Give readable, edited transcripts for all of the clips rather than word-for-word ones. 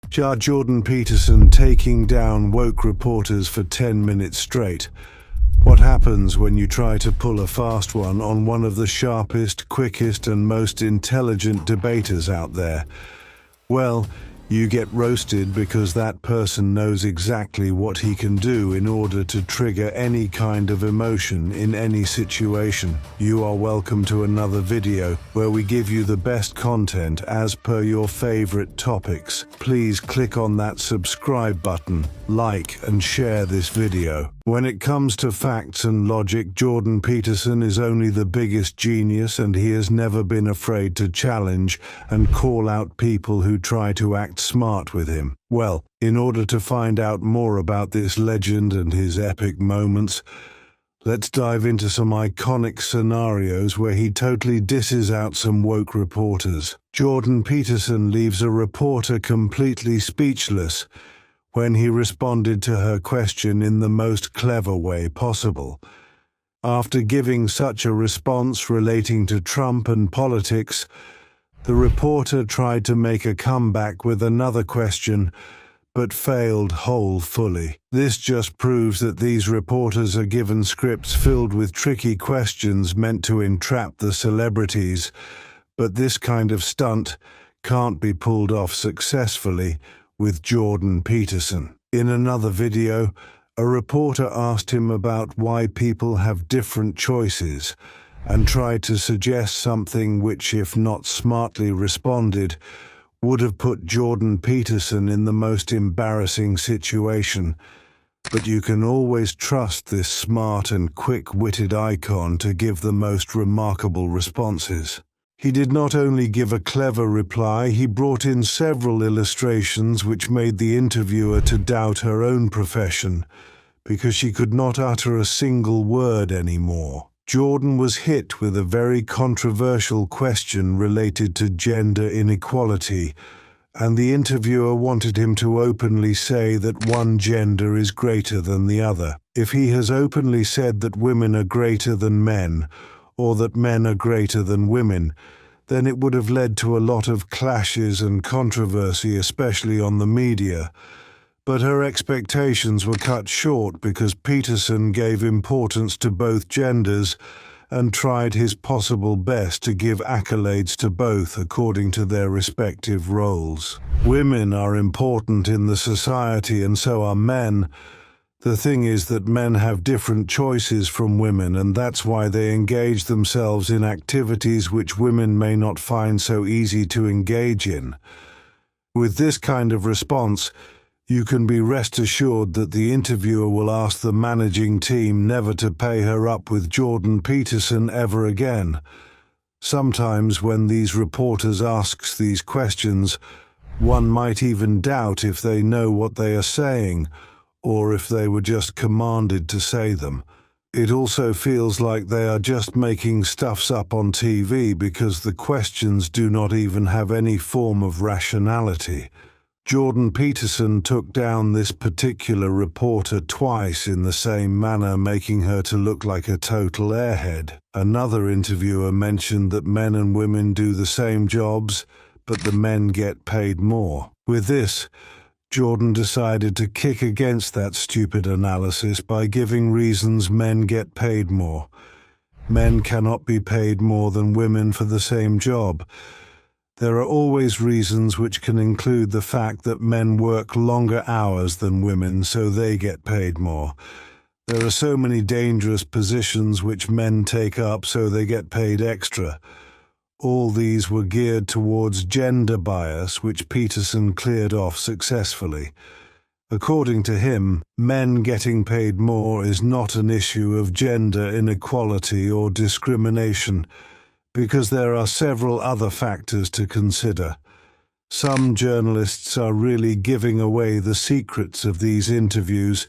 Jordan Peterson taking down woke reporters for 10 minutes straight. What happens when you try to pull a fast one on one of the sharpest, quickest and most intelligent debaters out there? Well, you get roasted because that person knows exactly what he can do in order to trigger any kind of emotion in any situation. You are welcome to another video where we give you the best content as per your favorite topics. Please click on that subscribe button, like and share this video. When it comes to facts and logic, Jordan Peterson is only the biggest genius, and he has never been afraid to challenge and call out people who try to act smart with him. Well, in order to find out more about this legend and his epic moments, let's dive into some iconic scenarios where he totally disses out some woke reporters. Jordan Peterson leaves a reporter completely speechless when he responded to her question in the most clever way possible. After giving such a response relating to Trump and politics, the reporter tried to make a comeback with another question, but failed wholly. This just proves that these reporters are given scripts filled with tricky questions meant to entrap the celebrities, but this kind of stunt can't be pulled off successfully with Jordan Peterson. In another video, a reporter asked him about why people have different choices and tried to suggest something which, if not smartly responded, would have put Jordan Peterson in the most embarrassing situation. But you can always trust this smart and quick-witted icon to give the most remarkable responses. He did not only give a clever reply, he brought in several illustrations which made the interviewer to doubt her own profession, because she could not utter a single word anymore. Jordan was hit with a very controversial question related to gender inequality, and the interviewer wanted him to openly say that one gender is greater than the other. If he has openly said that women are greater than men, or that men are greater than women, then it would have led to a lot of clashes and controversy, especially on the media. But her expectations were cut short because Peterson gave importance to both genders and tried his possible best to give accolades to both according to their respective roles. Women are important in the society, and so are men. The thing is that men have different choices from women, and that's why they engage themselves in activities which women may not find so easy to engage in. With this kind of response, you can be rest assured that the interviewer will ask the managing team never to pay her up with Jordan Peterson ever again. Sometimes when these reporters ask these questions, one might even doubt if they know what they are saying, or if they were just commanded to say them. It also feels like they are just making stuffs up on TV because the questions do not even have any form of rationality. Jordan Peterson took down this particular reporter twice in the same manner, making her to look like a total airhead. Another interviewer mentioned that men and women do the same jobs, but the men get paid more. With this, Jordan decided to kick against that stupid analysis by giving reasons men get paid more. Men cannot be paid more than women for the same job. There are always reasons which can include the fact that men work longer hours than women, so they get paid more. There are so many dangerous positions which men take up, so they get paid extra. All these were geared towards gender bias, which Peterson cleared off successfully. According to him, men getting paid more is not an issue of gender inequality or discrimination, because there are several other factors to consider. Some journalists are really giving away the secrets of these interviews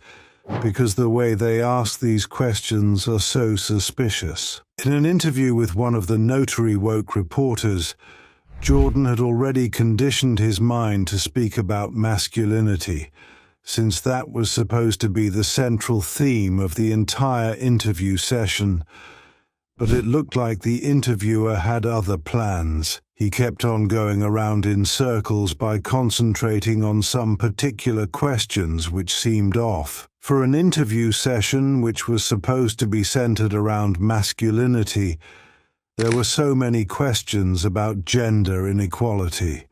because the way they ask these questions are so suspicious. In an interview with one of the notary woke reporters, Jordan had already conditioned his mind to speak about masculinity, since that was supposed to be the central theme of the entire interview session. But it looked like the interviewer had other plans. He kept on going around in circles by concentrating on some particular questions which seemed off. For an interview session which was supposed to be centered around masculinity, there were so many questions about gender inequality.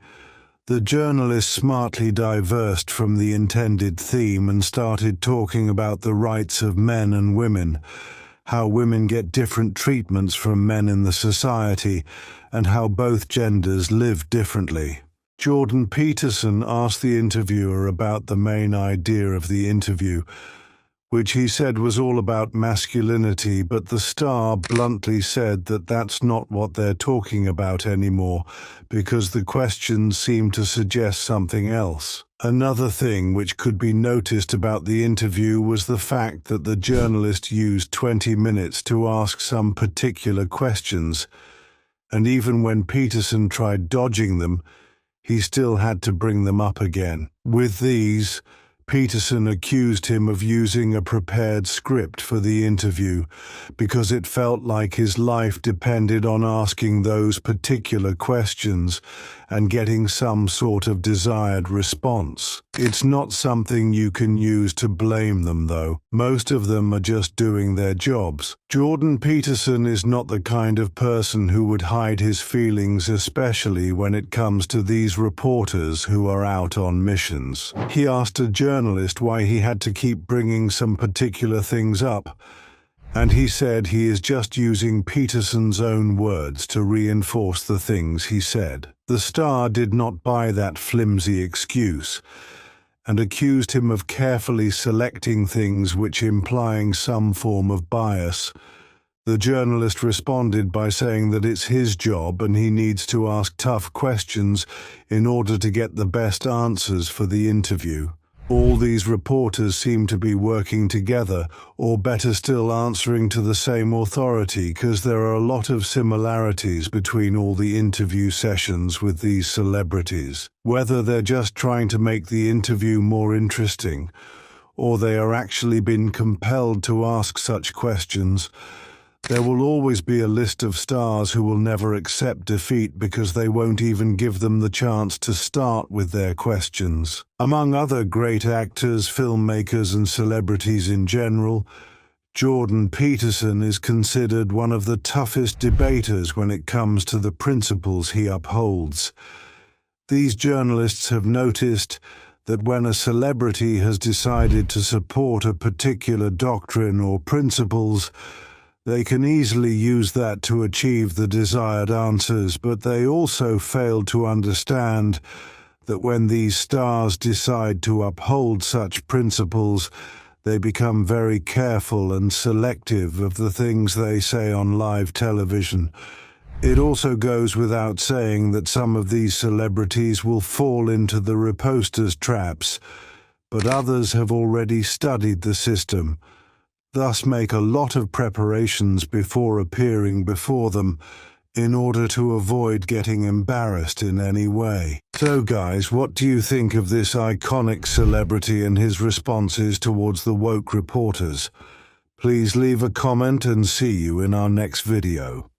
The journalist smartly diverged from the intended theme and started talking about the rights of men and women, how women get different treatments from men in the society, and how both genders live differently. Jordan Peterson asked the interviewer about the main idea of the interview, which he said was all about masculinity, but the star bluntly said that that's not what they're talking about anymore, because the questions seem to suggest something else. Another thing which could be noticed about the interview was the fact that the journalist used 20 minutes to ask some particular questions, and even when Peterson tried dodging them, he still had to bring them up again. With these, Peterson accused him of using a prepared script for the interview because it felt like his life depended on asking those particular questions and getting some sort of desired response. It's not something you can use to blame them, though. Most of them are just doing their jobs. Jordan Peterson is not the kind of person who would hide his feelings, especially when it comes to these reporters who are out on missions. He asked a journalist why he had to keep bringing some particular things up, and he said he is just using Peterson's own words to reinforce the things he said. The star did not buy that flimsy excuse and accused him of carefully selecting things which implying some form of bias. The journalist responded by saying that it's his job and he needs to ask tough questions in order to get the best answers for the interview. All these reporters seem to be working together, or better still, answering to the same authority, because there are a lot of similarities between all the interview sessions with these celebrities. Whether they're just trying to make the interview more interesting, or they are actually being compelled to ask such questions, there will always be a list of stars who will never accept defeat because they won't even give them the chance to start with their questions. Among other great actors, filmmakers, and celebrities in general, Jordan Peterson is considered one of the toughest debaters when it comes to the principles he upholds. These journalists have noticed that when a celebrity has decided to support a particular doctrine or principles, they can easily use that to achieve the desired answers, but they also fail to understand that when these stars decide to uphold such principles, they become very careful and selective of the things they say on live television. It also goes without saying that some of these celebrities will fall into the reposter's traps, but others have already studied the system, thus make a lot of preparations before appearing before them in order to avoid getting embarrassed in any way. So guys, what do you think of this iconic celebrity and his responses towards the woke reporters? Please leave a comment and see you in our next video.